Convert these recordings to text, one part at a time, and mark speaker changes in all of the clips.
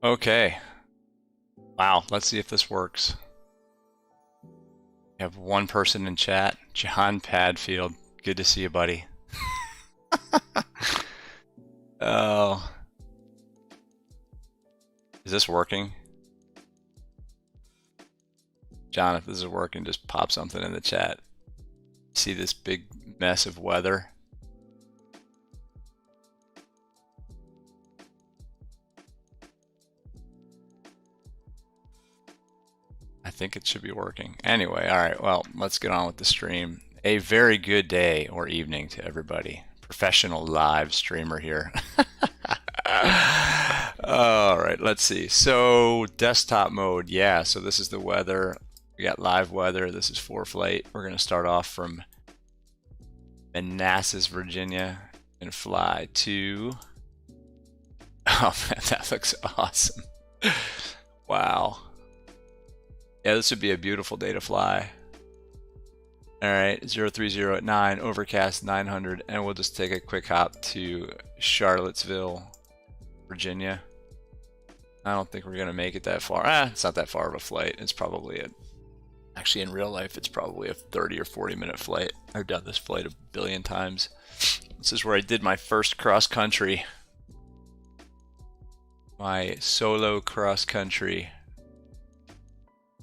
Speaker 1: Okay. Wow, let's see if this works. We have one person in chat, John Padfield. Good to see you, buddy. Oh. Is this working? John, if this is working, just pop something in the chat. See this big mess of weather? I think it should be working. Anyway, all right, well, let's get on with the stream. A very good day or evening to everybody. Professional live streamer here. All right, let's see. So desktop mode, yeah, so this is the weather. We got live weather. This is ForeFlight. We're going to start off from Manassas, Virginia, and fly to... Oh man, that looks awesome. Wow. Yeah, this would be a beautiful day to fly. All right, 030 at 9, overcast 900, and we'll just take a quick hop to Charlottesville, Virginia. I don't think we're gonna make it that far. It's not that far of a flight. It's probably actually in real life, it's probably a 30 or 40 minute flight. I've done this flight a billion times. This is where I did my first cross country. My solo cross country.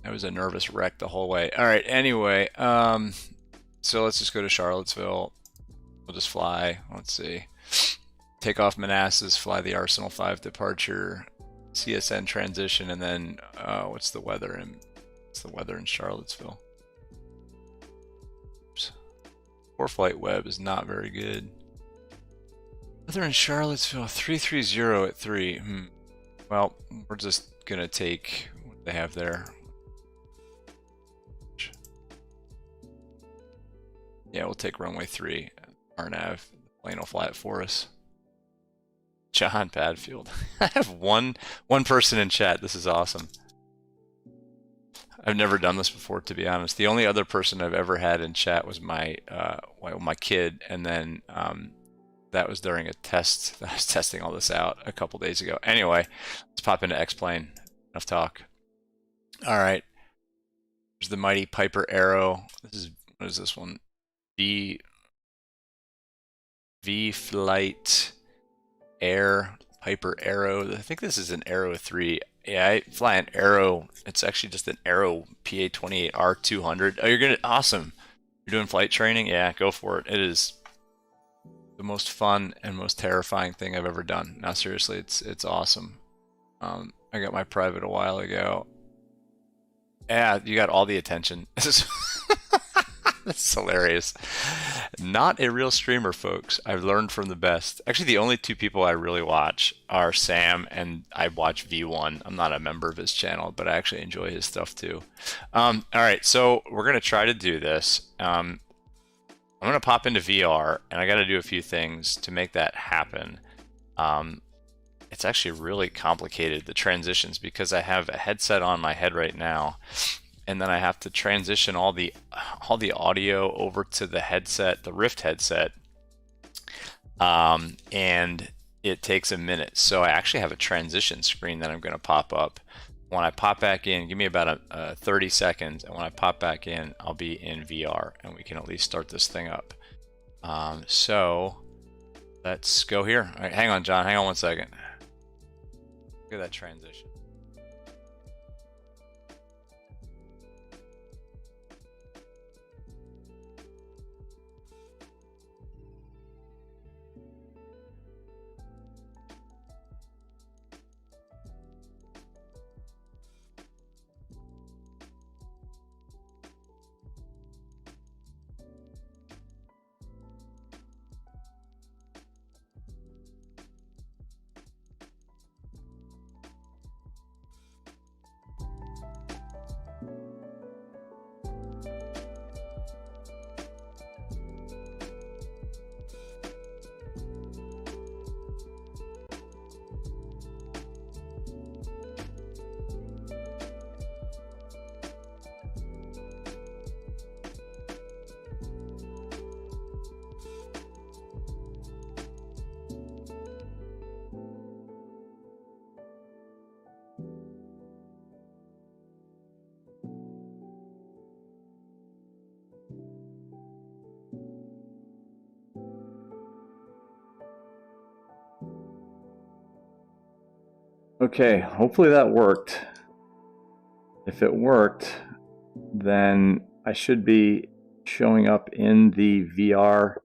Speaker 1: I was a nervous wreck the whole way. All right, anyway, so let's just go to Charlottesville. We'll just fly, let's see. Take off Manassas, fly the Arsenal 5 departure, CSN transition, and then what's the weather in Charlottesville? Oops. FlyteAir web is not very good. Weather in Charlottesville, 330 at 3. Well, we're just gonna take what they have there. Yeah, we'll take runway 3. RNAV, the plane will fly it for us. John Padfield. I have one person in chat. This is awesome. I've never done this before, to be honest. The only other person I've ever had in chat was my kid, and then that was during a test. I was testing all this out a couple days ago. Anyway, let's pop into X-Plane. Enough talk. All right. There's the mighty Piper Arrow. What is this one? VFlyteAir Piper Arrow. I think this is an Arrow 3. Yeah, I fly an Arrow. It's actually just an Arrow PA-28R200. Oh, you're gonna awesome. You're doing flight training? Yeah, go for it. It is the most fun and most terrifying thing I've ever done. Now, seriously, it's awesome. I got my private a while ago. Yeah, you got all the attention. This is hilarious. Not a real streamer, folks. I've learned from the best. Actually, the only two people I really watch are Sam, and I watch V1. I'm not a member of his channel, but I actually enjoy his stuff too. All right, so we're going to try to do this. I'm going to pop into VR, and I got to do a few things to make that happen. It's actually really complicated, the transitions, because I have a headset on my head right now. And then I have to transition all the audio over to the headset, the Rift headset, and it takes a minute. So I actually have a transition screen that I'm going to pop up. When I pop back in, give me about 30 seconds, and when I pop back in, I'll be in VR, and we can at least start this thing up. So let's go here. All right, hang on, John. Hang on 1 second. Look at that transition. Okay, hopefully that worked. If it worked, then I should be showing up in the VR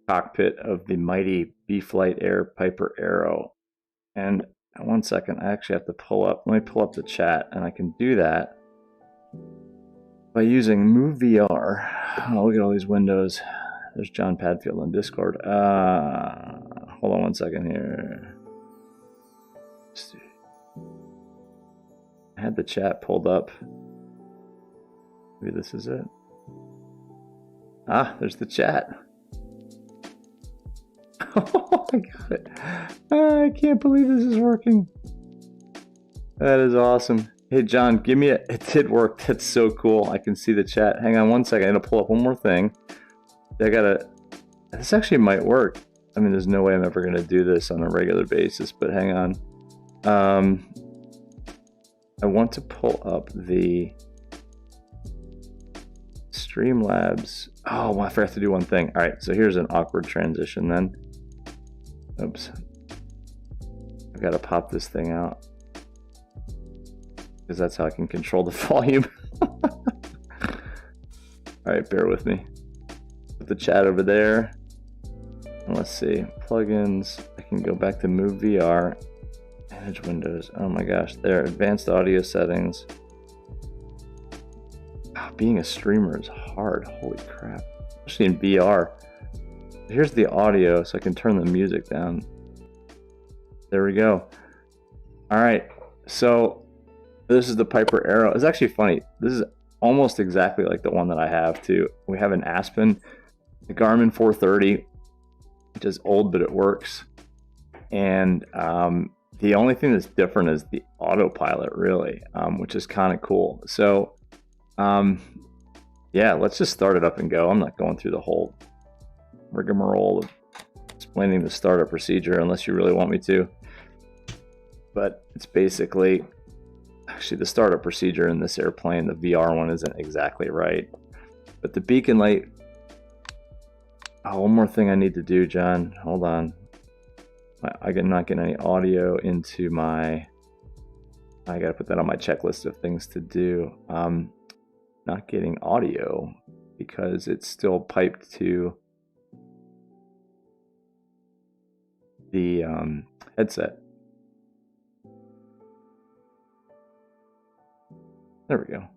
Speaker 1: cockpit of the mighty VFlyteAir Piper Arrow. And 1 second, I actually have to let me pull up the chat, and I can do that by using Move VR. Oh, look at all these windows. There's John Padfield on Discord. Hold on 1 second here. I had the chat pulled up. Maybe this is it. Ah, there's the chat. Oh, I got it. I can't believe this is working. That is awesome.
Speaker 2: Hey John, give me a. It did work. That's so cool. I can see the chat. Hang on one second. I'm gonna pull up one more thing. I gotta. This actually might work. I mean, there's no way I'm ever gonna do this on a regular basis. But hang on. I want to pull up the Streamlabs. Oh, I forgot to do one thing. All right, so here's an awkward transition then. Oops. I've got to pop this thing out because that's how I can control the volume. All right, bear with me. Put the chat over there. And let's see, plugins. I can go back to Move VR, manage windows. Oh my gosh, there, advanced audio settings. Oh, being a streamer is hard. Holy crap, especially in VR. Here's the audio, so I can turn the music down. There we go. All right, so this is the Piper Arrow. It's actually funny. This is almost exactly like the one that I have too. We have an Aspen, the Garmin 430, which is old, but it works. And the only thing that's different is the autopilot, really, which is kind of cool. So, yeah, let's just start it up and go. I'm not going through the whole rigmarole of explaining the startup procedure unless you really want me to. But it's basically, actually the startup procedure in this airplane, the VR one, isn't exactly right. But the beacon light, oh, one more thing I need to do, John. Hold on. I'm not getting any audio into my, I gotta put that on my checklist of things to do. Not getting audio because it's still piped to the headset. There we go.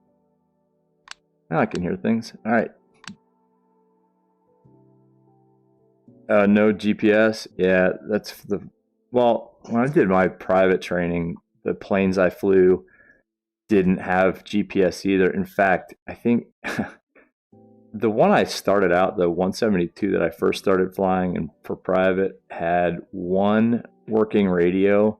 Speaker 2: Now I can hear things. All right. No GPS. Yeah, that's the. Well, when I did my private training, the planes I flew didn't have GPS either. In fact, I think the one I started out, the 172 that I first started flying and for private, had one working radio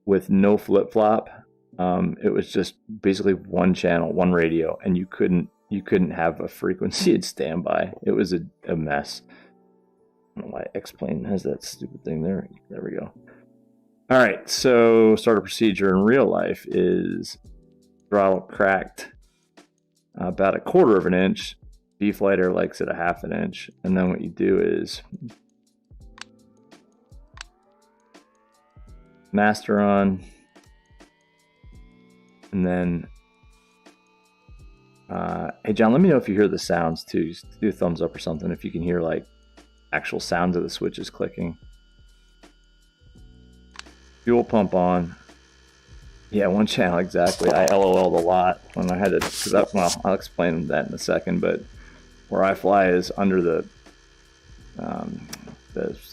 Speaker 2: with no flip-flop. It was just basically one channel, one radio, and you couldn't have a frequency at standby. It was a mess. I don't know why X-Plane has that stupid thing there. There we go. All right, so starter procedure in real life is throttle cracked about 1/4 of an inch. VFlyteAir likes it 1/2 inch, and then what you do is master on, and then hey John, let me know if you hear the sounds too. Just do a thumbs up or something if you can hear like actual sounds of the switches clicking. Fuel pump on. Yeah, one channel exactly. I LOL'd a lot when I had to, well, I'll explain that in a second, but where I fly is under the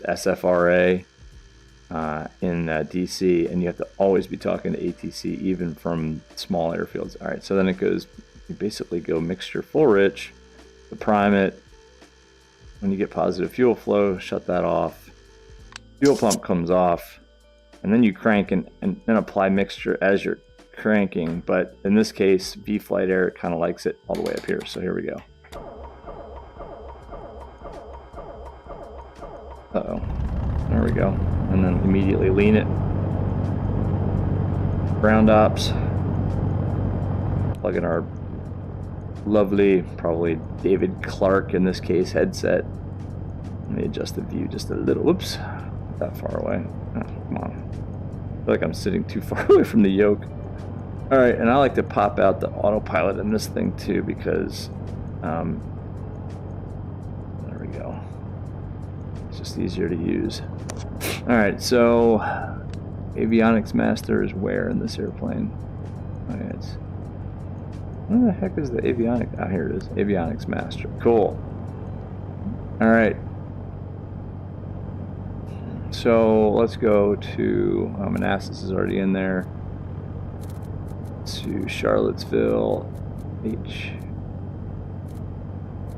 Speaker 2: SFRA in DC, and you have to always be talking to ATC even from small airfields. All right, so then it goes, you basically go mixture full rich, to prime it. When you get positive fuel flow, shut that off. Fuel pump comes off, and then you crank and then apply mixture as you're cranking. But in this case, VFlyteAir kind of likes it all the way up here. So here we go. Uh-oh. There we go. And then immediately lean it. Ground ops. Plug in our lovely, probably David Clark in this case, headset. Let me adjust the view just a little. Whoops, not that far away. Oh, come on. I feel like I'm sitting too far away from the yoke. All right, and I like to pop out the autopilot in this thing too because, there we go. It's just easier to use. All right, so avionics master is where in this airplane? Oh, yeah, it's. Where the heck is the avionics? Ah, here it is. Avionics master. Cool. All right. So let's go to Manassas is already in there. To Charlottesville.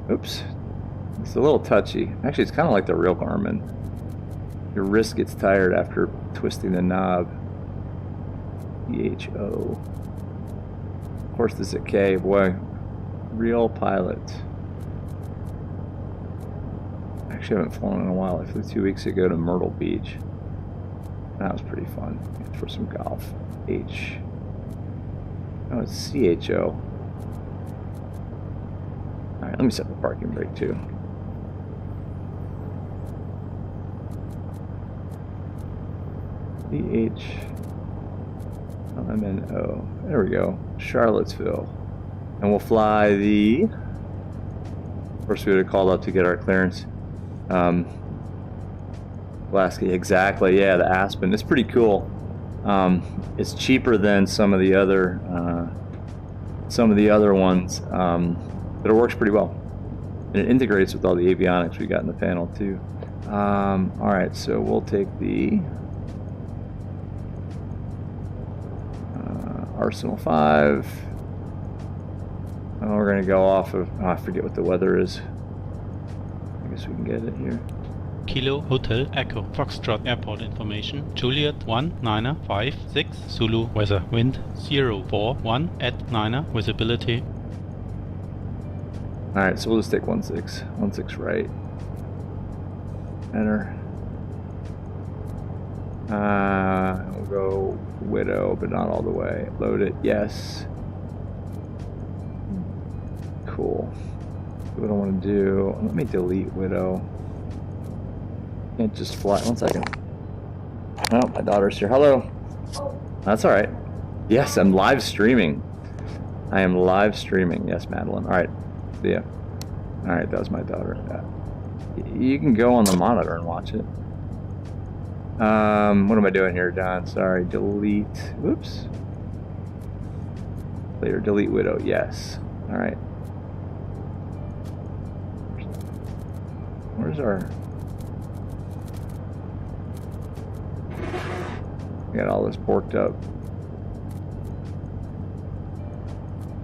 Speaker 2: Oops. It's a little touchy. Actually, it's kind of like the real Garmin. Your wrist gets tired after twisting the knob. EHO. course, this is a K. Boy, real pilot. Actually, I haven't flown in a while. I flew 2 weeks ago to Myrtle Beach. That was pretty fun for some golf. H. Oh, it's CHO. Alright, let me set the parking brake too. CH. MNO. There we go. Charlottesville. And we'll fly the. Of course, we would have called up to get our clearance. Lasky, exactly. Yeah, the Aspen. It's pretty cool. It's cheaper than some of the other ones, but it works pretty well. And it integrates with all the avionics we got in the panel too. All right, so we'll take the Arsenal 5. And we're gonna go off of. Oh, I forget what the weather is. I guess we can get it here.
Speaker 3: Kilo Hotel Echo Foxtrot Airport information. Juliet 1956 Zulu weather wind 041 at 9 visibility.
Speaker 2: Alright, so we'll just take 16 right. Enter. We'll go Widow, but not all the way. Load it, yes. Cool. What I want to do, let me delete Widow. Can't just fly. 1 second. Oh, my daughter's here. Hello. That's all right. Yes, I'm live streaming. I am live streaming. Yes, Madeline. All right. Yeah. All right, that was my daughter. You can go on the monitor and watch it. What am I doing here, Don? Sorry. Delete. Whoops. Later. Delete Widow. Yes. All right. Where's our... I got all this porked up.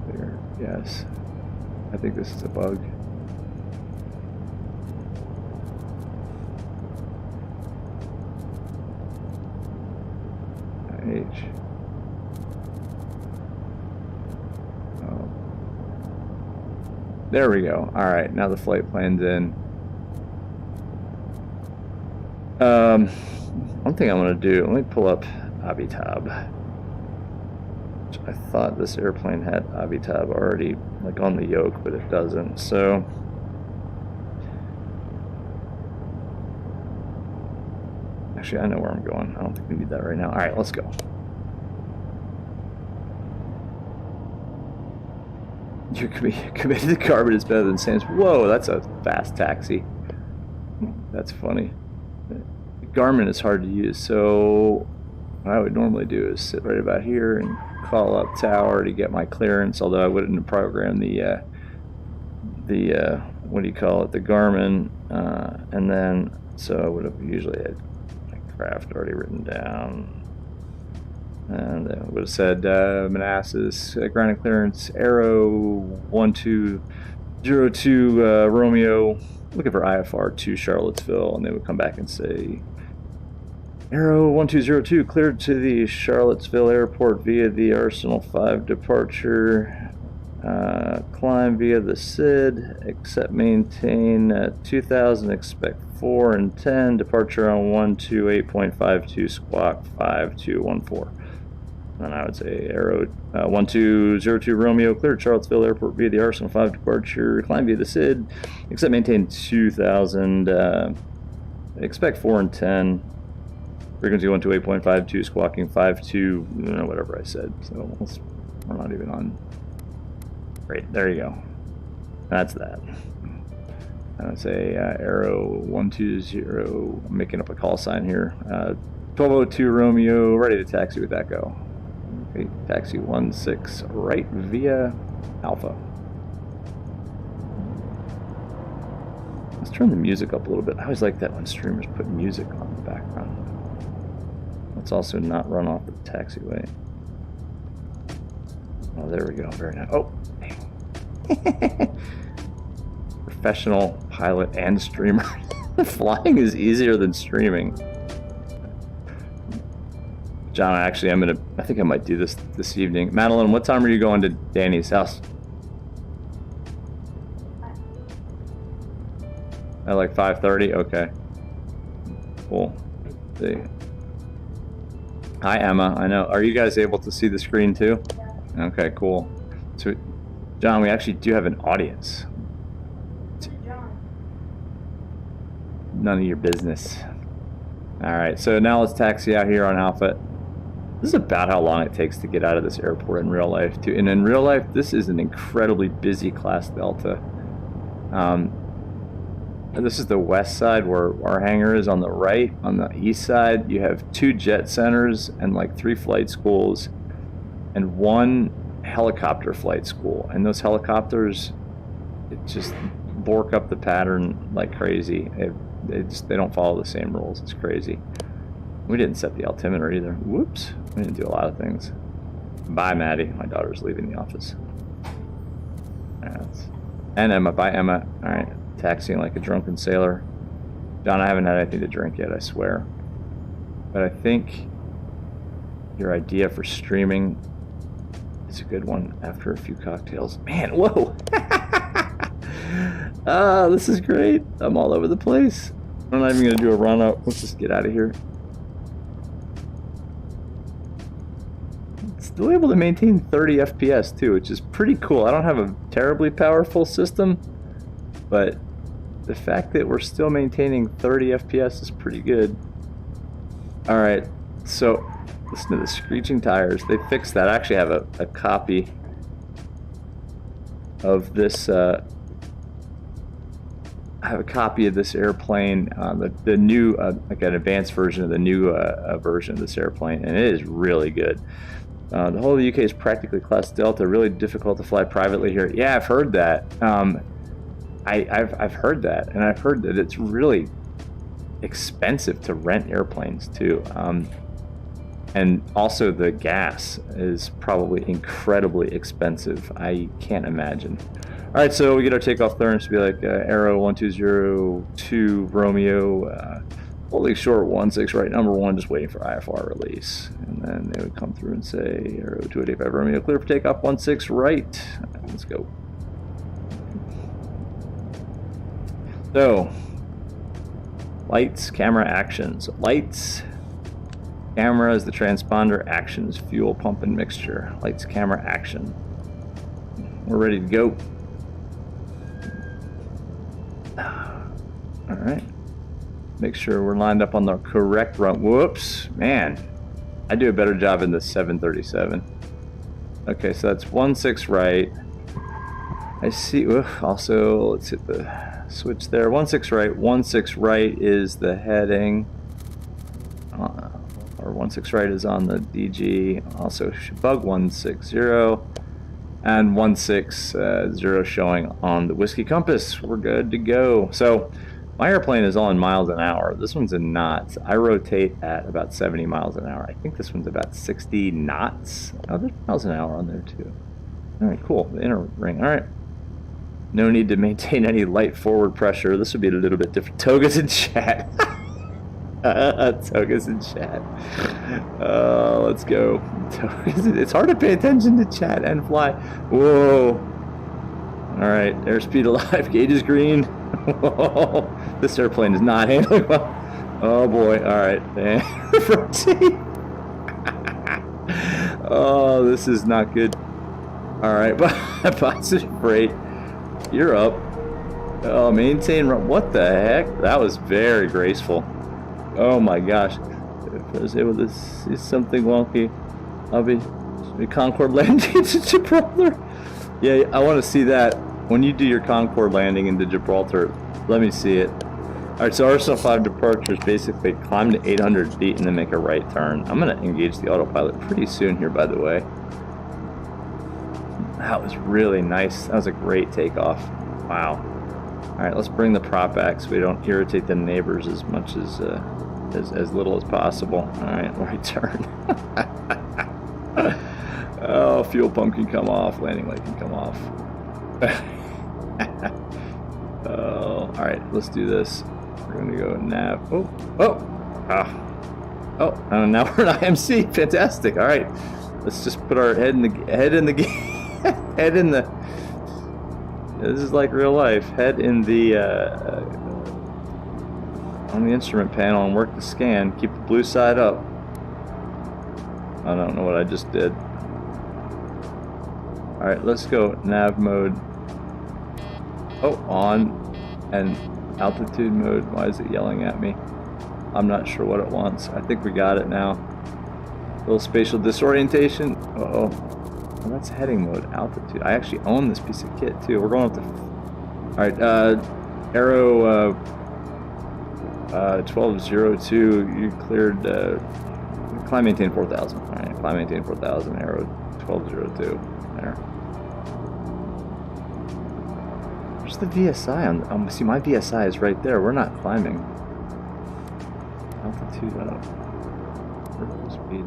Speaker 2: There, yes. I think this is a bug. H. Oh. There we go. All right, now the flight plan's in. One thing I'm going to do, let me pull up Avitab. I thought this airplane had Avitab already like on the yoke, but it doesn't. So actually, I know where I'm going. I don't think we need that right now. All right, let's go. You're committed to carbon is better than Sam's. Whoa, that's a fast taxi. That's funny. Garmin is hard to use, so what I would normally do is sit right about here and call up tower to get my clearance, although I wouldn't have programmed the what do you call it, the Garmin, and then so I would have usually had my craft already written down, and I would have said Manassas ground clearance Arrow 1202 Romeo, looking for IFR to Charlottesville, and they would come back and say Arrow 1202 cleared to the Charlottesville airport via the Arsenal 5 departure. Climb via the SID, except maintain 2000, expect 4 and 10, departure on 128.52, squawk 5214. And I would say Arrow 1202 Romeo cleared Charlottesville airport via the Arsenal 5 departure, climb via the SID, except maintain 2000, expect 4 and 10. Frequency 128.52, squawking 52, whatever I said. So we're not even on. Great, there you go. That's that. I would say Arrow 120. I'm making up a call sign here. 1202 Romeo, ready to taxi with Echo. Okay, taxi 16 right via Alpha. Let's turn the music up a little bit. I always like that when streamers put music on the background. Let's also not run off the taxiway. Oh, there we go. Very nice. Oh, professional pilot and streamer. Flying is easier than streaming. John, actually, I think I might do this evening. Madeline, what time are you going to Danny's house? At like 5:30? Okay. Cool. Let's see. Hi, Emma. I know. Are you guys able to see the screen too? Okay, cool. So, John, we actually do have an audience. None of your business. Alright, so now let's taxi out here on Alpha. This is about how long it takes to get out of this airport in real life, too. And in real life, this is an incredibly busy Class Delta. This is the west side where our hangar is on the right. On the east side, you have 2 jet centers and like 3 flight schools and 1 helicopter flight school. And those helicopters, it just bork up the pattern like crazy. They don't follow the same rules. It's crazy. We didn't set the altimeter either. Whoops. We didn't do a lot of things. Bye, Maddie. My daughter's leaving the office. And Emma. Bye, Emma. All right. Taxiing like a drunken sailor. John, I haven't had anything to drink yet, I swear. But I think your idea for streaming is a good one after a few cocktails. Man, whoa! This is great. I'm all over the place. I'm not even going to do a run-up. Let's just get out of here. It's still able to maintain 30 FPS too, which is pretty cool. I don't have a terribly powerful system, but the fact that we're still maintaining 30 FPS is pretty good. Alright, so listen to the screeching tires. They fixed that. I actually have a copy of this. I have a copy of this airplane, the new, like an advanced version of the new version of this airplane, and it is really good. The whole of the UK is practically Class Delta, really difficult to fly privately here. Yeah, I've heard that. I've heard that, and I've heard that it's really expensive to rent airplanes too. And also the gas is probably incredibly expensive. I can't imagine. All right, so we get our takeoff clearance to be like Arrow 1202 Romeo, holding short 16 right, number 1, just waiting for IFR release. And then they would come through and say Arrow 2885 Romeo, clear for takeoff 16 right. Let's go. So, lights, camera, actions. Lights, camera is the transponder, actions, fuel, pump, and mixture. Lights, camera, action. We're ready to go. All right. Make sure we're lined up on the correct run. Whoops, man. I do a better job in the 737. Okay, so that's 16 right. I see. Also, let's hit the switch there. 16 right. 16 right is the heading. Or 16 right is on the DG. Also, bug 160. And 160 showing on the Whiskey Compass. We're good to go. So, my airplane is all in miles an hour. This one's in knots. I rotate at about 70 miles an hour. I think this one's about 60 knots. Oh, there's miles an hour on there too. All right, cool. The inner ring. All right. No need to maintain any light forward pressure. This would be a little bit different. Toga's in chat. Toga's in chat. Let's go. It's hard to pay attention to chat and fly. Whoa. All right. Airspeed alive. Gauge is green. Whoa. This airplane is not handling well. Oh boy. All right. Rotate. Oh, this is not good. All right. Positive rate. You're up. Oh, maintain run. What the heck? That was very graceful. Oh my gosh. If I was able to see something wonky, I'll be Concorde landing into Gibraltar. Yeah, I want to see that. When you do your Concorde landing into Gibraltar, let me see it. Alright, so RSL 5 departures basically climb to 800 feet and then make a right turn. I'm going to engage the autopilot pretty soon here, by the way. That was really nice. That was a great takeoff. Wow. Alright, let's bring the prop back so we don't irritate the neighbors as much as little as possible. Alright, right turn. Oh, fuel pump can come off. Landing light can come off. Oh, alright, let's do this. We're going to go nav. Oh! Ah. Oh, now we're in IMC. Fantastic. All right, let's just put our head in the head in the head in the. This is like real life. Head in the on the instrument panel and work the scan. Keep the blue side up. I don't know what I just did. All right, let's go nav mode. Oh, on and altitude mode. Why is it yelling at me? I'm not sure what it wants. I think we got it now. A little spatial disorientation. Uh-oh. Well, that's heading mode, altitude. I actually own this piece of kit too. We're going up to... Alright, Arrow 1202, you cleared... climb maintain 4000. Alright, climb maintain 4000, Arrow 1202. There. Where's the VSI on... see, my VSI is right there. We're not climbing. Altitude up. Vertical speed.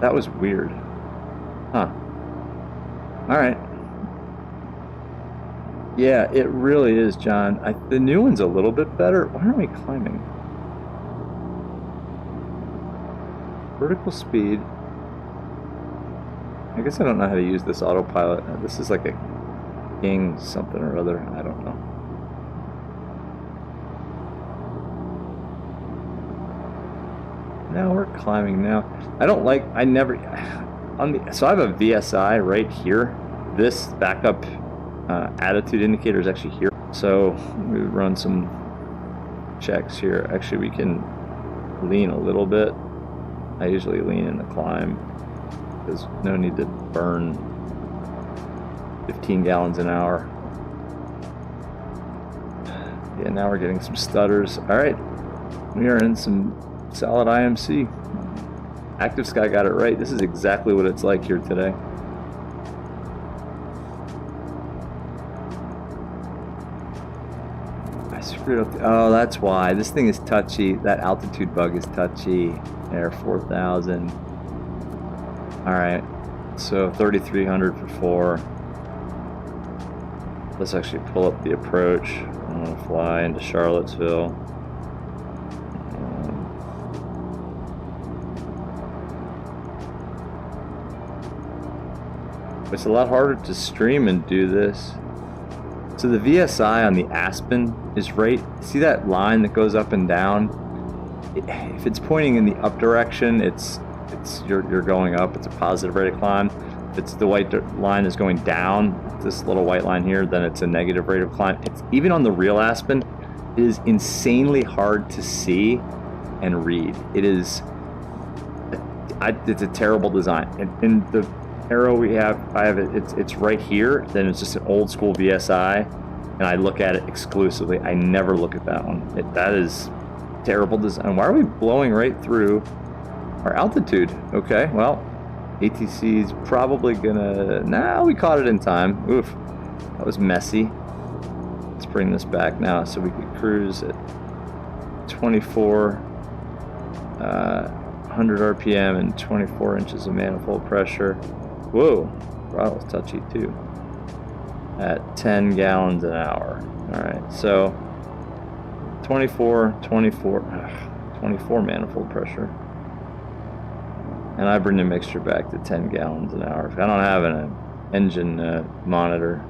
Speaker 2: That was weird. Huh. Alright. Yeah, it really is, John. The new one's a little bit better. Why aren't we climbing? Vertical speed. I guess I don't know how to use this autopilot. This is like a King something or other. I don't know. Now we're climbing now. I don't like, I never, on the, so I have a VSI right here. This backup attitude indicator is actually here. So we run some checks here. Actually, we can lean a little bit. I usually lean in the climb. There's no need to burn 15 gallons an hour. Yeah, now we're getting some stutters. All right, we are in some solid IMC. Active Sky got it right. This is exactly what it's like here today. I screwed up. Oh, that's why. This thing is touchy. That altitude bug is touchy. Air 4000. All right, so 3,300 for 4. Let's actually pull up the approach. I'm gonna fly into Charlottesville. It's a lot harder to stream and do this. So the VSI on the Aspen is right. See that line that goes up and down? If it's pointing in the up direction, you're going up. It's a positive rate of climb. If it's the white line is going down, this little white line here, then it's a negative rate of climb. It's even on the real Aspen, it is insanely hard to see and read. It is. It's a terrible design. In the Arrow I have it. It's right here. Then it's just an old school VSI, and I look at it exclusively. I never look at that one. That is terrible design. Why are we blowing right through our altitude? Okay, well, ATC is probably gonna. Nah, we caught it in time. Oof, that was messy. Let's bring this back now so we could cruise at 100 RPM and 24 inches of manifold pressure. Whoa, throttle's touchy too. At 10 gallons an hour. All right, so 24 manifold pressure. And I bring the mixture back to 10 gallons an hour. If I don't have an engine monitor,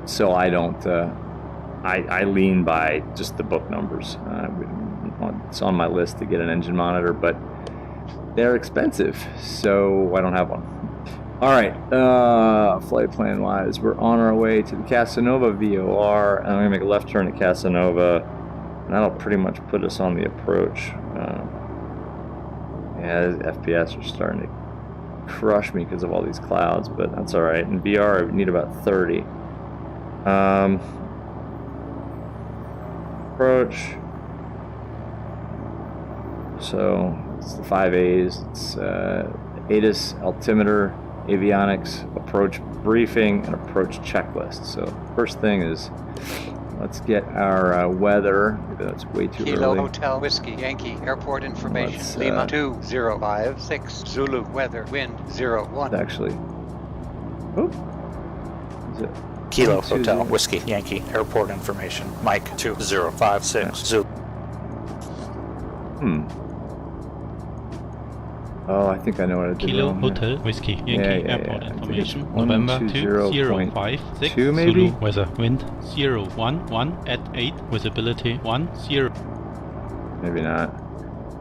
Speaker 2: so I don't, I lean by just the book numbers. It's on my list to get an engine monitor, but they're expensive, so I don't have one. All right, flight plan wise, we're on our way to the Casanova VOR, and I'm gonna make a left turn at Casanova, and that'll pretty much put us on the approach. Yeah, the FPS are starting to crush me because of all these clouds, but that's all right. In VR, I need about 30. Approach. So it's the 5 A's. It's ATIS, altimeter, avionics, approach briefing, and approach checklist. So first thing is, let's get our weather. Maybe that's way too
Speaker 4: Kilo
Speaker 2: early.
Speaker 4: Hotel Whiskey Yankee Airport information. Lima 2056 Zulu weather wind 01.
Speaker 2: Actually, oh, is it?
Speaker 5: Kilo
Speaker 2: 120.
Speaker 5: Hotel Whiskey Yankee Airport information. Mike 2056 Zulu.
Speaker 2: Oh, I think I know what I did
Speaker 3: Kilo
Speaker 2: wrong here.
Speaker 3: Hotel Whiskey Yankee
Speaker 2: Yeah.
Speaker 3: Airport
Speaker 2: I think
Speaker 3: information.
Speaker 2: it's
Speaker 3: November
Speaker 2: 120.2
Speaker 3: 2056
Speaker 2: maybe?
Speaker 3: Zulu weather wind 011 at 8 visibility 10.
Speaker 2: Maybe not.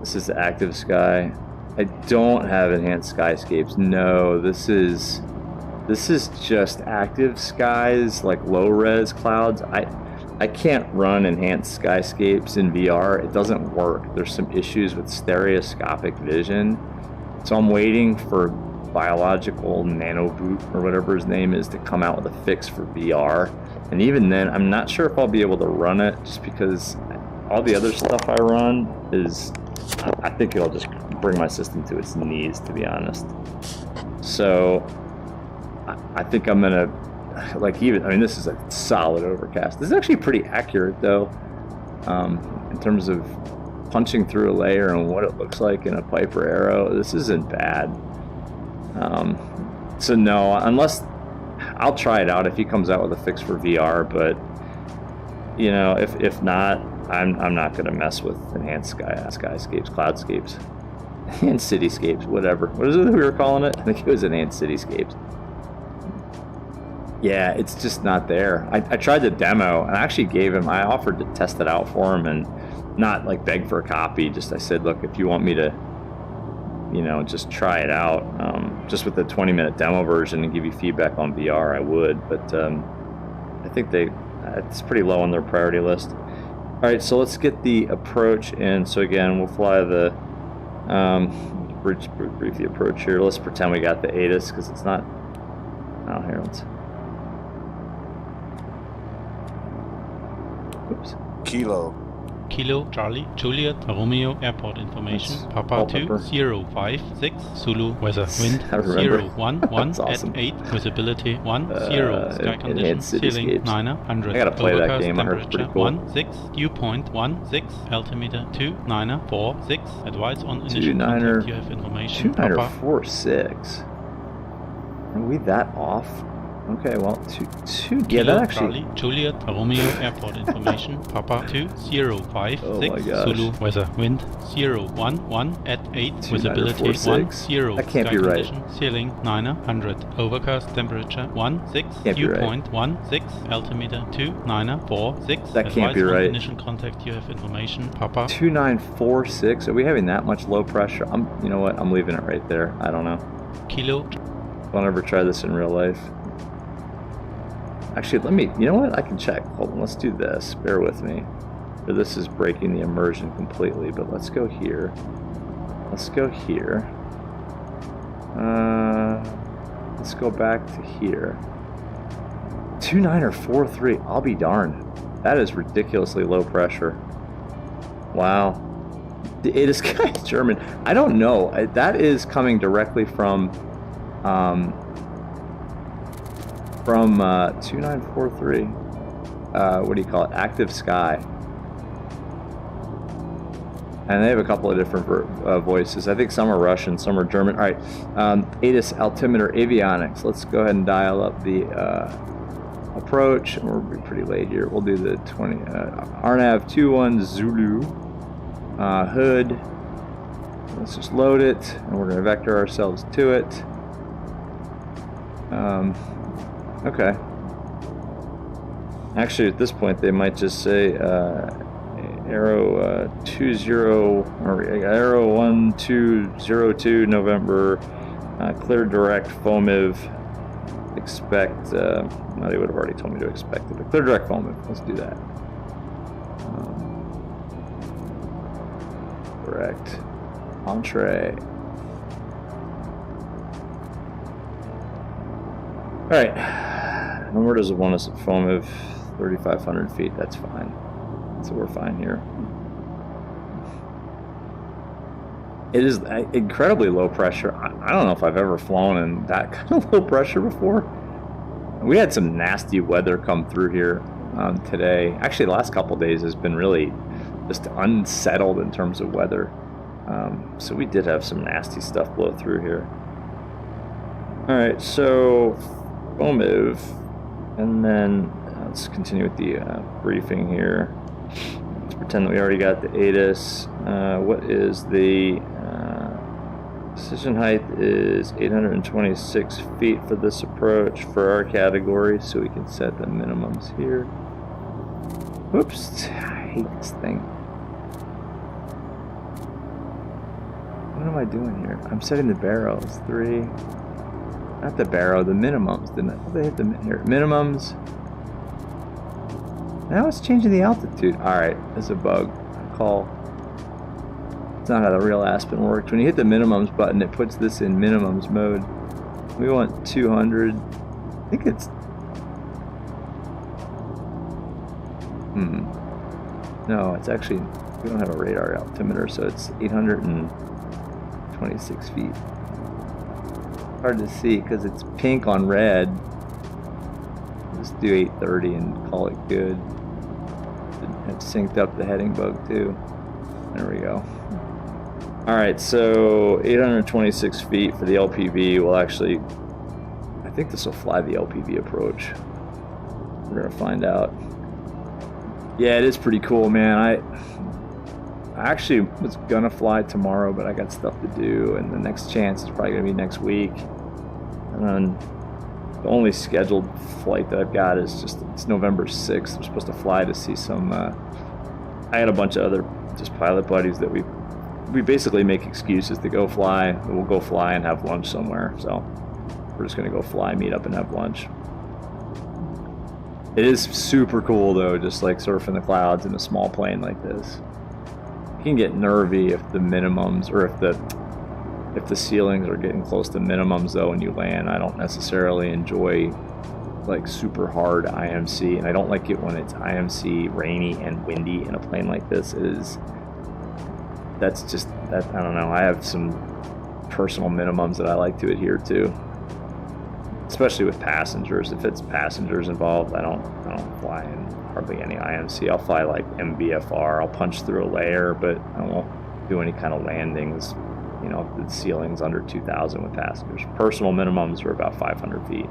Speaker 2: This is active sky. I don't have enhanced skyscapes. No, this is just active skies, like low res clouds. I can't run enhanced skyscapes in VR. It doesn't work. There's some issues with stereoscopic vision. So I'm waiting for Biological Nanoboot or whatever his name is to come out with a fix for VR. And even then, I'm not sure if I'll be able to run it, just because all the other stuff I run is, I think it'll just bring my system to its knees, to be honest. So I think I'm gonna, this is a solid overcast. This is actually pretty accurate though, in terms of punching through a layer and what it looks like in a Piper Arrow. This isn't bad. So no, unless, I'll try it out if he comes out with a fix for VR, but you know, if not, I'm not gonna mess with enhanced skyscapes, cloudscapes, enhanced cityscapes, whatever. What is it we were calling it? I think it was enhanced cityscapes. Yeah, it's just not there. I tried the demo and I actually gave him, I offered to test it out for him and not like beg for a copy. Just I said, look, if you want me to, you know, just try it out, just with the 20-minute demo version and give you feedback on VR, I would. But I think it's pretty low on their priority list. All right, so let's get the approach in. So again, we'll fly the, brief the approach here. Let's pretend we got the Aorus because it's not, oh, here, let's, oops.
Speaker 3: Kilo Charlie Juliet Romeo Airport information.
Speaker 2: That's
Speaker 3: Papa
Speaker 2: wallpaper.
Speaker 3: 2056 Zulu weather wind
Speaker 2: I remember.
Speaker 3: 011
Speaker 2: That's awesome.
Speaker 3: at 8 visibility 10 sky condition
Speaker 2: enhanced
Speaker 3: ceiling
Speaker 2: cityscapes.
Speaker 3: 900
Speaker 2: I gotta play that
Speaker 3: overcast
Speaker 2: game. I heard it's pretty
Speaker 3: temperature
Speaker 2: cool.
Speaker 3: 16 dew point 16 altimeter 2946 advice on initial
Speaker 2: 29er
Speaker 3: contact you have information. Papa
Speaker 2: 2946. Are we that off? Okay, well, two. Yeah,
Speaker 3: Kilo
Speaker 2: that actually.
Speaker 3: Charlie Juliet Romeo Airport information. Papa 2056
Speaker 2: Oh my gosh.
Speaker 3: Zulu weather wind 011 at 8 visibility
Speaker 2: 2946.
Speaker 3: 10
Speaker 2: That can't
Speaker 3: sky
Speaker 2: be right.
Speaker 3: condition ceiling 900 overcast temperature 16
Speaker 2: Can't be
Speaker 3: dew
Speaker 2: right.
Speaker 3: point 16 altimeter 2946
Speaker 2: That can't be
Speaker 3: advice on
Speaker 2: right.
Speaker 3: initial contact you have information. Papa
Speaker 2: 2946. Are we having that much low pressure? You know what? I'm leaving it right there. I don't know.
Speaker 3: Kilo
Speaker 2: Don't ever try this in real life. Actually, let me, you know what? I can check. Hold on, let's do this. Bear with me. This is breaking the immersion completely, but let's go here. Let's go here. Let's go back to here. 2943. I'll be darned. That is ridiculously low pressure. Wow. It is kind of German. I don't know. That is coming directly from 2943. What do you call it? Active Sky. And they have a couple of different voices. I think some are Russian, some are German. All right, Aorus altimeter avionics. Let's go ahead and dial up the approach. We'll be pretty late here. We'll do the 20 RNAV 21 Zulu hood. Let's just load it, and we're going to vector ourselves to it. Okay. Actually, at this point, they might just say Arrow 20 or Arrow 1202 November clear direct FOMIV. Expect. No, they would have already told me to expect it, but clear direct FOMIV. Let's do that. Direct entree. All right. And where does it want us at FOMIV? 3,500 feet. That's fine. So we're fine here. It is incredibly low pressure. I don't know if I've ever flown in that kind of low pressure before. We had some nasty weather come through here today. Actually, the last couple of days has been really just unsettled in terms of weather. So we did have some nasty stuff blow through here. All right, so FOMIV And then let's continue with the briefing here. Let's pretend that we already got the ATIS. What is the decision height? Is 826 feet for this approach for our category, so we can set the minimums here. Whoops, I hate this thing. What am I doing here? I'm setting the barrels. 3. Not the barrow, the minimums. Didn't I? They hit the here. Minimums. Now it's changing the altitude. Alright, there's a bug. Call. It's not how the real Aspen works. When you hit the minimums button, it puts this in minimums mode. We want 200. I think it's. No, it's actually. We don't have a radar altimeter, so it's 826 feet. Hard to see because it's pink on red. Just do 830 and call it good. I've synced up the heading bug too. There we go. Alright, so 826 feet for the LPV will actually, I think this will fly the LPV approach. We're gonna find out. Yeah, it is pretty cool, man. I actually was gonna fly tomorrow, but I got stuff to do, and the next chance is probably gonna be next week. And then the only scheduled flight that I've got is it's November 6th. I'm supposed to fly to see some. I had a bunch of other just pilot buddies that we basically make excuses to go fly. We'll go fly and have lunch somewhere. So we're just gonna go fly, meet up, and have lunch. It is super cool though, just like surfing the clouds in a small plane like this. You can get nervy if the minimums, or if the ceilings are getting close to minimums though when you land. I don't necessarily enjoy like super hard IMC, and I don't like it when it's IMC rainy and windy in a plane like this. That's just that, I don't know. I have some personal minimums that I like to adhere to, especially with passengers. If it's passengers involved, I don't fly in hardly any IMC. I'll fly like MVFR. I'll punch through a layer, but I won't do any kind of landings. You know, the ceiling's under 2,000 with passengers. Personal minimums are about 500 feet.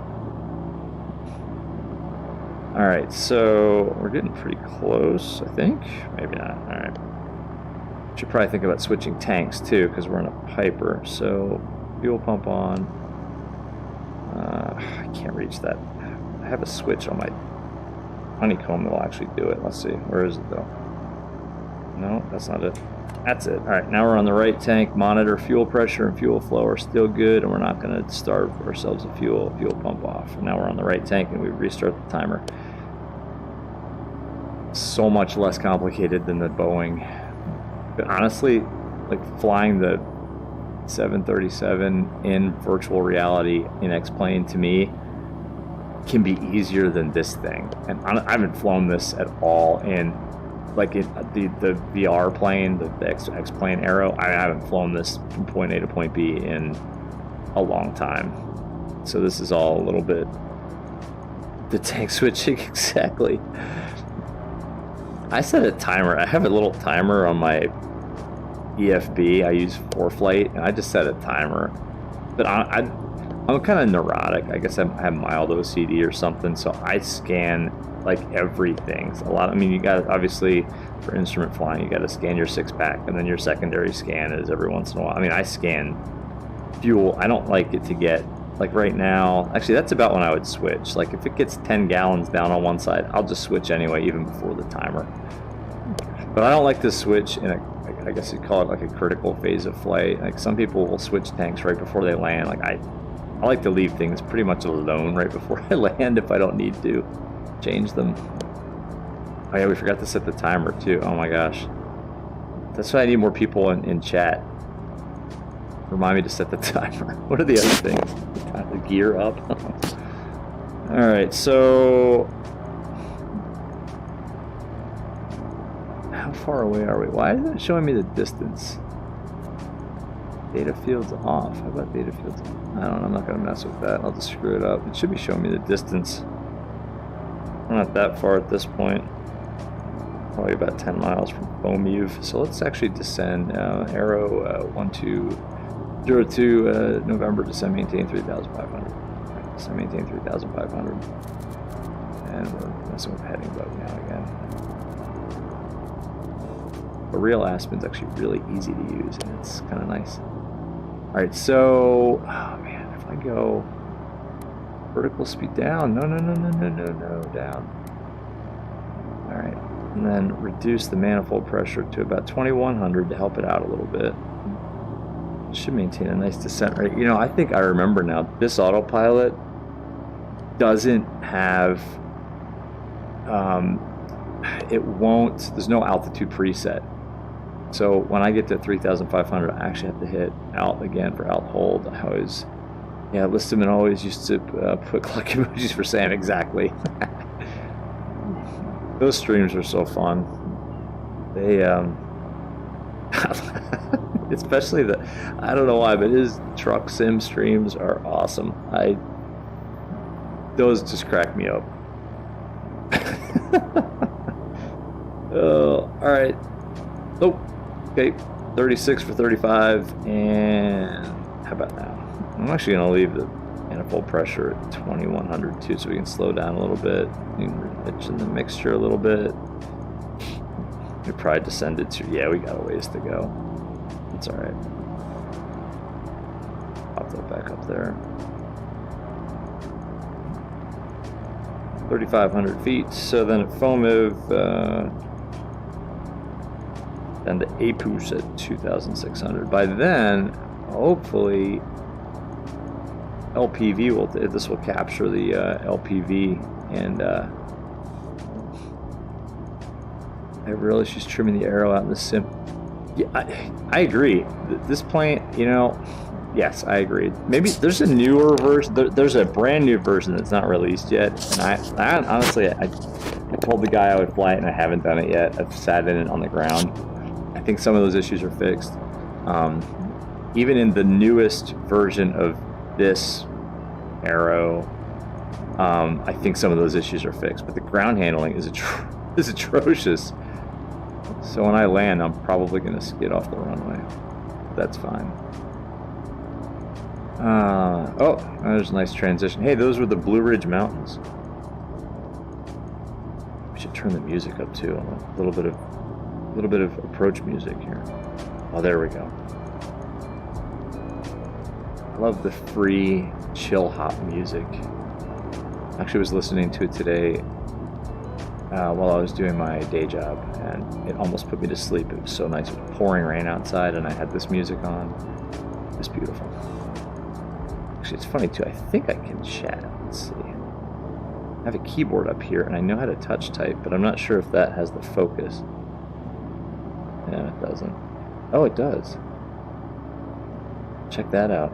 Speaker 2: All right, so we're getting pretty close, I think. Maybe not. All right. Should probably think about switching tanks too, because we're in a Piper. So fuel pump on. I can't reach that. I have a switch on my honeycomb that will actually do it. Let's see. Where is it though? No, that's not it. That's it. All right, now we're on the right tank. Monitor fuel pressure and fuel flow are still good, and we're not going to starve ourselves a fuel pump off. And now we're on the right tank, and we restart the timer. So much less complicated than the Boeing. But honestly, like flying the 737 in virtual reality in X-Plane to me can be easier than this thing. And I haven't flown this at all in like the VR plane, the X-Plane Arrow. I haven't flown this from point A to point B in a long time. So this is all a little bit the tank switching exactly. I set a timer. I have a little timer on my EFB. I use VFlyteAir, and I just set a timer. But I'm kind of neurotic. I guess I have mild OCD or something, so I scan like everything. So I mean, you got obviously for instrument flying, you got to scan your 6-pack, and then your secondary scan is every once in a while. I mean, I scan fuel. I don't like it to get like right now. Actually, that's about when I would switch. Like if it gets 10 gallons down on one side, I'll just switch anyway, even before the timer. But I don't like to switch in I guess you'd call it like a critical phase of flight. Like some people will switch tanks right before they land. Like I like to leave things pretty much alone right before I land if I don't need to change them. Oh yeah, we forgot to set the timer too. Oh my gosh. That's why I need more people in chat. Remind me to set the timer. What are the other things? The gear up. Alright, so how far away are we? Why isn't it showing me the distance? Data field's off. How about data field's off? I don't know, I'm not going to mess with that. I'll just screw it up. It should be showing me the distance. We're not that far at this point. Probably about 10 miles from Beaumeuve. So let's actually descend. Arrow 1202 November, descend, maintain 3,500. Descend, maintain 3,500. And we're messing with the heading bug now again. But real Aspen's actually really easy to use, and it's kind of nice. Alright, so, oh man, if I go vertical speed down, no, down. Alright, and then reduce the manifold pressure to about 2100 to help it out a little bit. It should maintain a nice descent rate. You know, I think I remember now, this autopilot doesn't have, there's no altitude preset. So when I get to 3,500, I actually have to hit out again for out hold. Listerman always used to put clock emojis for Sam, exactly. Those streams are so fun. They, especially I don't know why, but his truck sim streams are awesome. Those just crack me up. Alright. Oh, okay. 36 for 35, and how about now? I'm actually going to leave the manifold pressure at 2100 too, so we can slow down a little bit. We can pitch in the mixture a little bit. We probably descended to, yeah, we got a ways to go. It's alright. Pop that back up there. 3,500 feet, so then at FOMIV, then the APU's at 2,600. By then, hopefully, LPV this will capture the LPV, and I realize she's trimming the arrow out in the sim. Yeah, I agree. This plane, you know, yes, I agree. Maybe there's a newer version. There's a brand new version that's not released yet, and I honestly, I told the guy I would fly it, and I haven't done it yet. I've sat in it on the ground. I think some of those issues are fixed. Even in the newest version of this Arrow, I think some of those issues are fixed, but the ground handling is atrocious. So when I land, I'm probably going to skid off the runway. That's fine. Oh, there's a nice transition. Hey, those were the Blue Ridge Mountains. We should turn the music up too. A little bit of approach music here. Oh, there we go. I love the free chill hop music. Actually, was listening to it today while I was doing my day job, and it almost put me to sleep. It was so nice. It was pouring rain outside, and I had this music on. It was beautiful. Actually, it's funny too. I think I can chat. Let's see. I have a keyboard up here, and I know how to touch type, but I'm not sure if that has the focus. Yeah, it doesn't. Oh, it does. Check that out.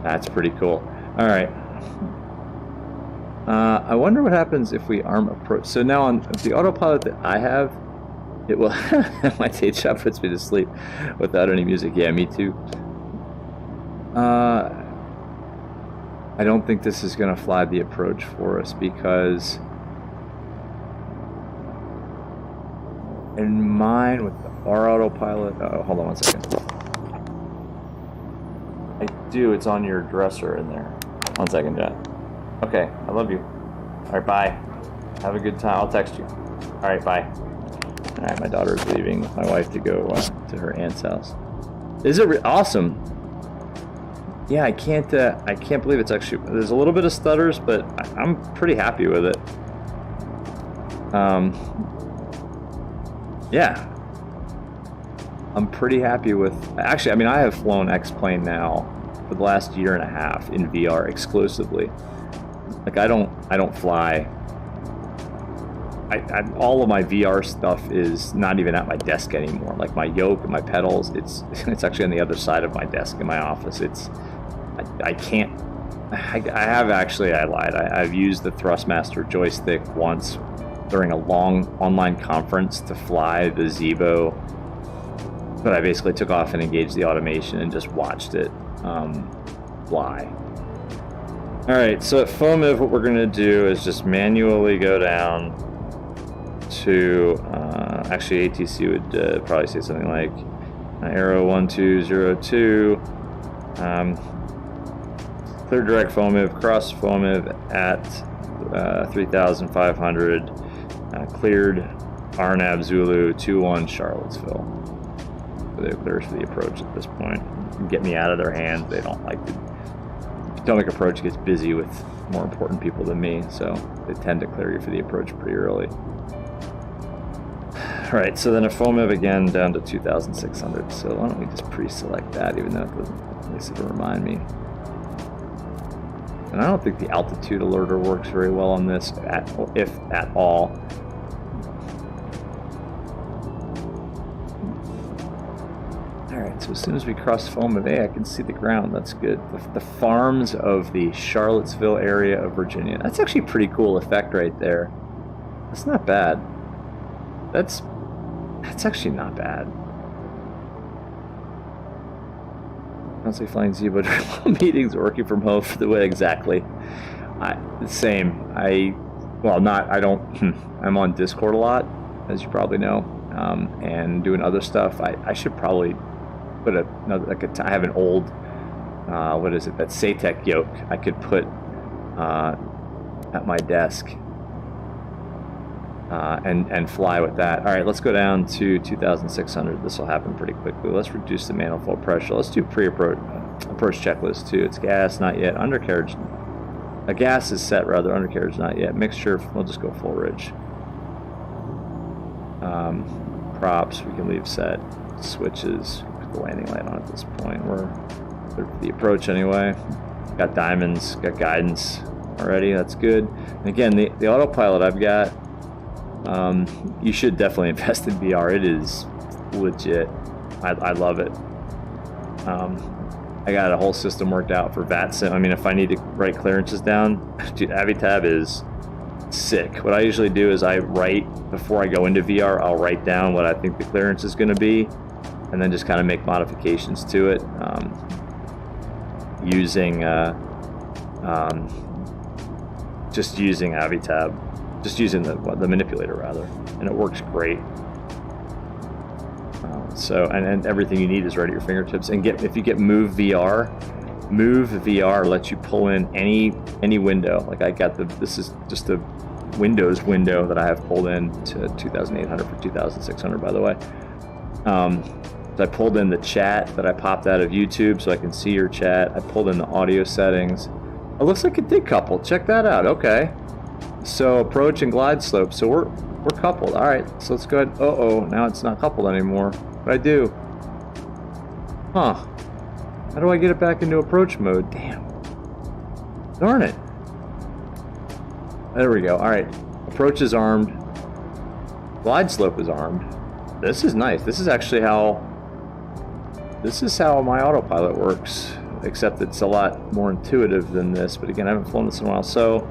Speaker 2: That's pretty cool. All right. I wonder what happens if we arm approach. So now on the autopilot that I have, it will. My day job puts me to sleep without any music. Yeah, me too. I don't think this is going to fly the approach for us because in mine with our autopilot. Oh, hold on one second. I do. It's on your dresser in there. 1 second, John. Okay, I love you. All right, bye. Have a good time. I'll text you. All right, bye. All right, my daughter's leaving with my wife to go to her aunt's house. Is it awesome? Yeah, I can't believe it's actually. There's a little bit of stutters, but I'm pretty happy with it. Yeah. I'm pretty happy with. Actually, I mean, I have flown X-Plane now for the last year and a half in VR exclusively. Like I don't fly. All of my VR stuff is not even at my desk anymore. Like my yoke and my pedals, it's actually on the other side of my desk in my office. I can't. I lied. I've used the Thrustmaster joystick once during a long online conference to fly the Zeebo. But I basically took off and engaged the automation and just watched it fly. Alright, so at FOMIV what we're going to do is just manually go down to, actually ATC would probably say something like, Arrow 1202. Clear direct FOMIV, cross FOMIV at 3,500. Cleared RNAV Zulu 21 Charlottesville. So they're clear for the approach at this point. Get me out of their hands. They don't like to. Potomac approach gets busy with more important people than me, so they tend to clear you for the approach pretty early. Alright, so then a FOMIV again down to 2,600. So why don't we just pre-select that, even though it doesn't, at least it'll remind me. And I don't think the altitude alerter works very well on this, if at all. Alright, so as soon as we cross FOMIV, hey, I can see the ground. That's good. The farms of the Charlottesville area of Virginia. That's actually a pretty cool effect right there. That's not bad. That's actually not bad. Constantly flying Zebo during meetings, working from home for the way exactly. Same. I'm on Discord a lot, as you probably know, and doing other stuff. I should probably put I have an old, what is it? That Satec yoke I could put at my desk. And fly with that. All right, let's go down to 2,600. This will happen pretty quickly. Let's reduce the manifold pressure. Let's do pre-approach checklist too. It's gas, not yet. Undercarriage. A gas is set rather. Undercarriage, not yet. Mixture. We'll just go full ridge. Props we can leave set. Switches. Put the landing light on at this point. We're for the approach anyway. Got diamonds. Got guidance already. That's good. And again, the autopilot I've got. You should definitely invest in VR. It is legit. I love it. I got a whole system worked out for VATSIM. I mean, if I need to write clearances down, dude, AviTab is sick. What I usually do is I write, before I go into VR, I'll write down what I think the clearance is going to be, and then just kind of make modifications to it using just using AviTab. Just using the manipulator rather, and it works great. So and everything you need is right at your fingertips. And if you get Move VR lets you pull in any window. Like I got this is just a Windows window that I have pulled in to 2,800 for 2,600 by the way. So I pulled in the chat that I popped out of YouTube so I can see your chat. I pulled in the audio settings. It looks like it did couple. Check that out. Okay. So approach and glide slope. So we're coupled. All right. So let's go ahead. Now it's not coupled anymore. What do I do? Huh? How do I get it back into approach mode? Damn. Darn it. There we go. All right. Approach is armed. Glide slope is armed. This is nice. This is actually how my autopilot works. Except it's a lot more intuitive than this. But again, I haven't flown this in a while. So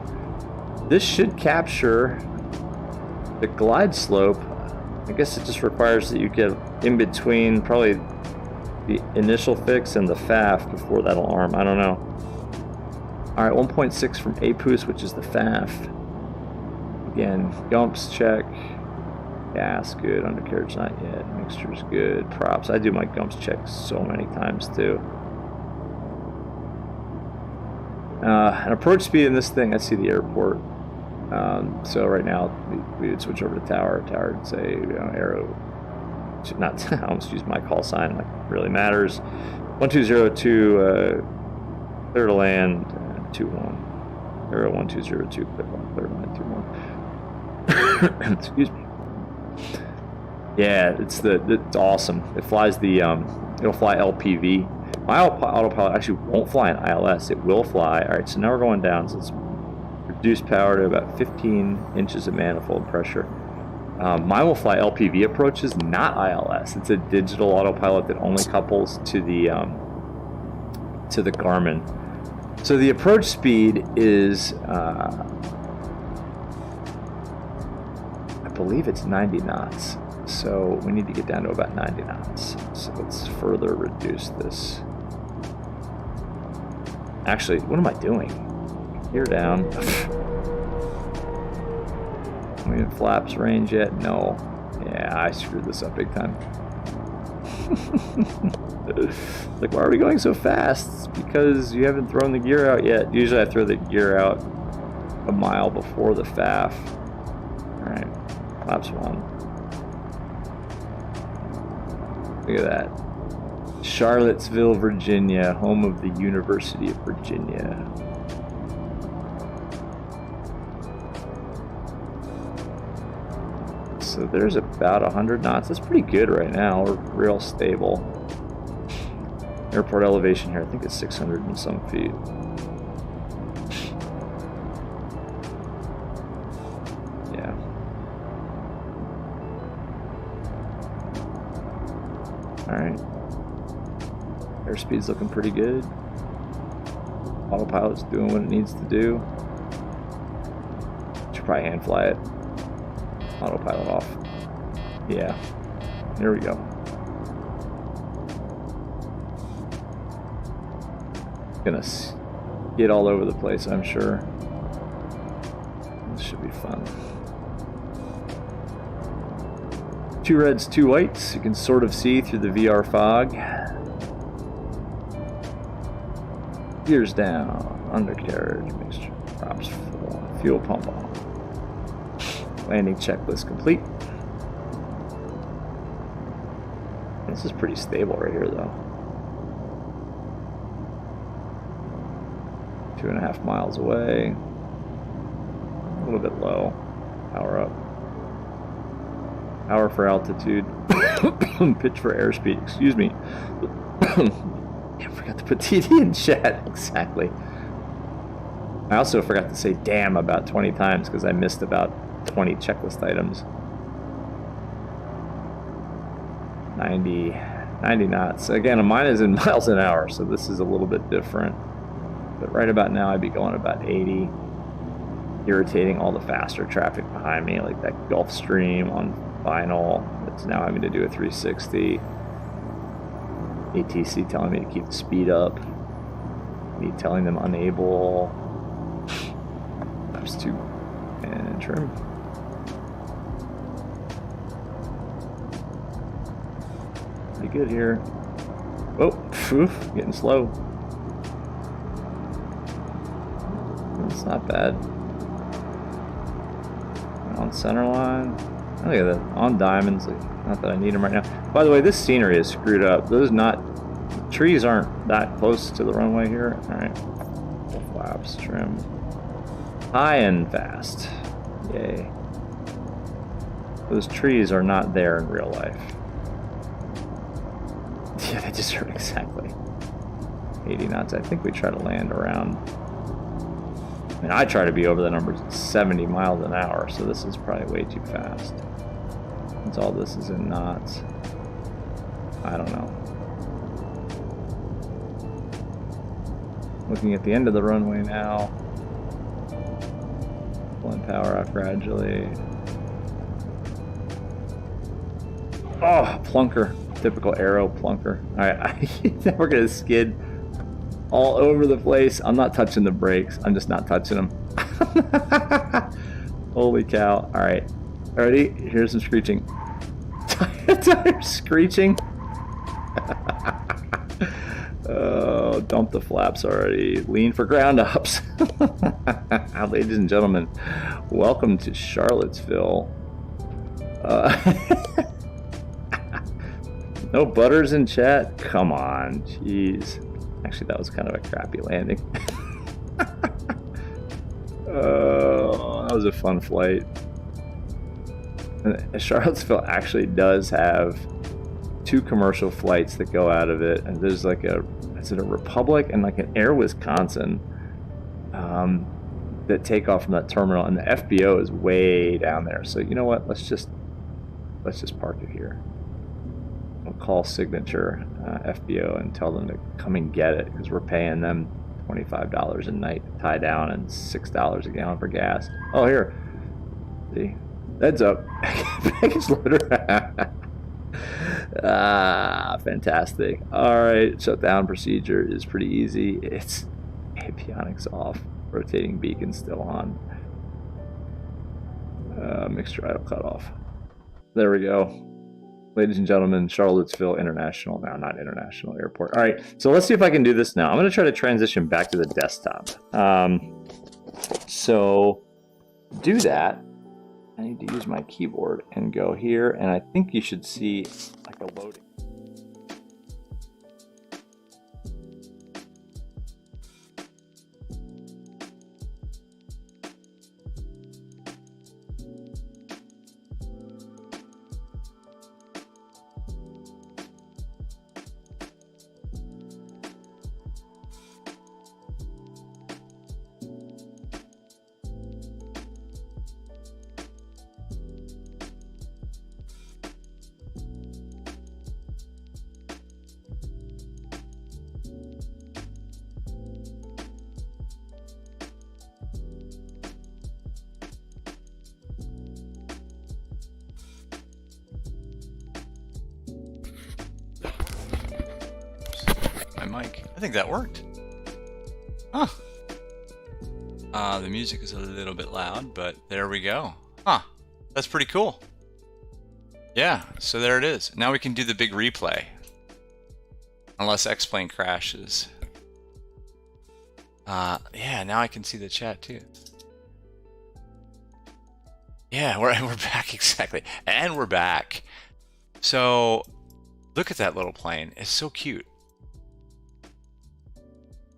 Speaker 2: this should capture the glide slope. I guess it just requires that you get in between probably the initial fix and the FAF before that'll arm. I don't know. All right, 1.6 from APUS, which is the FAF. Again, gumps check. Gas good. Undercarriage not yet. Mixture's good. Props. I do my gumps check so many times too. An approach speed in this thing. I see the airport. So right now we would switch over to tower. Tower would say, Arrow. Not. I almost use my call sign. Like really matters. 1202. Clear to land. 21. Arrow 1202. Clear to land 21. Excuse me. Yeah, it's awesome. It flies it'll fly LPV. My autopilot actually won't fly in ILS. It will fly. All right, so now we're going down. So let's reduce power to about 15 inches of manifold pressure. Mine will fly LPV approaches, not ILS. It's a digital autopilot that only couples to the Garmin. So the approach speed is, I believe it's 90 knots. So we need to get down to about 90 knots. So let's further reduce this. Actually, what am I doing? You're down. Are we in flaps range yet? No. Yeah, I screwed this up big time. Like, why are we going so fast? It's because you haven't thrown the gear out yet. Usually I throw the gear out a mile before the FAF. Alright, flaps 1. Look at that. Charlottesville, Virginia, home of the University of Virginia. So there's about 100 knots. That's pretty good right now. We're real stable. Airport elevation here, I think it's 600 and some feet. Yeah. Alright. Airspeed's looking pretty good. Autopilot's doing what it needs to do. Should probably hand fly it. Autopilot off. Yeah. There we go. Gonna get all over the place, I'm sure. This should be fun. 2 reds, 2 whites. You can sort of see through the VR fog. Gears down. Undercarriage. Mixture. Props full. Fuel pump on. Landing checklist complete. This is pretty stable right here, though. 2.5 miles away. A little bit low. Power up. Power for altitude. Pitch for airspeed. Excuse me. I forgot to put TD in chat. Exactly. I also forgot to say damn about 20 times because I missed about 20 checklist items. 90 knots. Again, mine is in miles an hour, so this is a little bit different. But right about now, I'd be going about 80, irritating all the faster traffic behind me, like that Gulfstream on vinyl that's now having to do a 360. ATC telling me to keep the speed up. Me telling them unable. That's 2 and trim. Pretty good here. Oh, phew, getting slow. It's not bad. On center line. Look at that. On diamonds. Not that I need them right now. By the way, this scenery is screwed up. Trees aren't that close to the runway here. Alright. Full flaps, trim. High and fast. Yay. Those trees are not there in real life. Yeah, they just are exactly 80 knots. I think we try to land around. I mean, I try to be over the numbers at 70 miles an hour, so this is probably way too fast. That's all this is in knots. I don't know. Looking at the end of the runway now. Pulling power off gradually. Oh, plunker. Typical Arrow plunker. Alright, we're gonna skid all over the place. I'm not touching the brakes. I'm just not touching them. Holy cow. Alright. Ready? Here's some screeching. Tire screeching. Oh, dump the flaps already. Lean for ground ups. Ladies and gentlemen, welcome to Charlottesville. No butters in chat? Come on, jeez. Actually, that was kind of a crappy landing. Oh, that was a fun flight. And Charlottesville actually does have 2 commercial flights that go out of it, and there's like is it a Republic and like an Air Wisconsin that take off from that terminal, and the FBO is way down there. So you know what? Let's just park it here. We'll call Signature FBO and tell them to come and get it, because we're paying them $25 a night to tie down and $6 a gallon for gas. Oh, here. See? Heads up. Package loader. Fantastic. Alright, shutdown procedure is pretty easy. It's avionics off, rotating beacon still on. Mixture idle cutoff. There we go. Ladies and gentlemen, Charlottesville International, now not International Airport. All right, so let's see if I can do this now. I'm going to try to transition back to the desktop. So do that. I need to use my keyboard and go here, and I think you should see like a loading.
Speaker 1: My mic. I think that worked. Huh. The music is a little bit loud, but there we go. Huh. That's pretty cool. Yeah, so there it is. Now we can do the big replay. Unless X-Plane crashes. Yeah, now I can see the chat too. Yeah, we're back, exactly. And we're back. So, look at that little plane. It's so cute.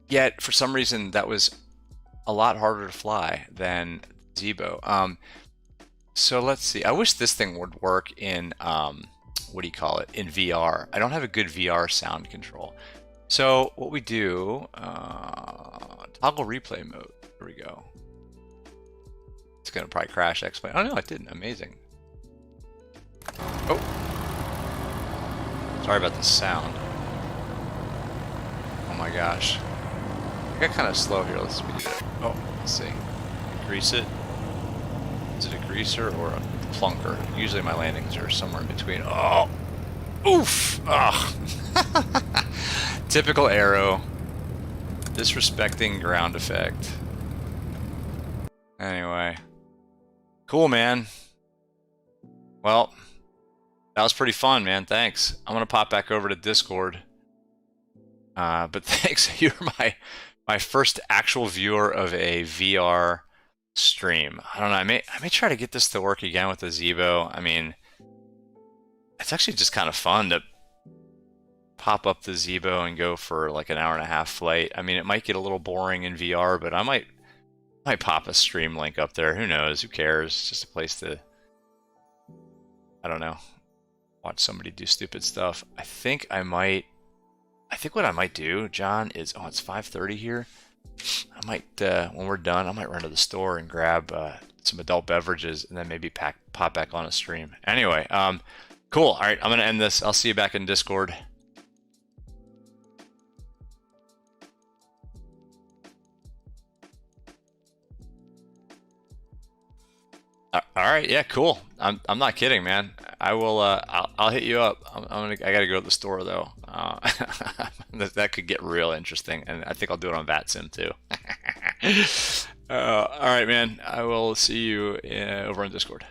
Speaker 1: Yet, for some reason, that was a lot harder to fly than Zibo. So let's see. I wish this thing would work in, what do you call it, in VR. I don't have a good VR sound control. So what we do, toggle replay mode. Here we go. It's going to probably crash X-Plane. Oh, no, it didn't. Amazing. Oh. Sorry about the sound. Oh my gosh. I got kind of slow here. Let's speed it up. Oh, let's see. Grease it. Is it a greaser or a plunker? Usually my landings are somewhere in between. Oh! Oof! Oh. Typical Arrow. Disrespecting ground effect. Anyway. Cool, man. Well, that was pretty fun, man. Thanks. I'm going to pop back over to Discord. But thanks. You're my first actual viewer of a VR stream. I don't know. I may try to get this to work again with the Zibo. I mean, it's actually just kind of fun to pop up the Zibo and go for like an hour and a half flight. I mean, it might get a little boring in VR, but I might pop a stream link up there. Who knows? Who cares? It's just a place to, I don't know, watch somebody do stupid stuff. I think what I might do, John, is, oh, it's 5:30 here. I might, when we're done, I might run to the store and grab some adult beverages and then maybe pop back on a stream. Anyway, cool. All right, I'm going to end this. I'll see you back in Discord. All right, yeah, cool. I'm not kidding, man. I will. I'll hit you up. I gotta go to the store though. That could get real interesting, and I think I'll do it on VATSIM too. All right, man. I will see you over on Discord.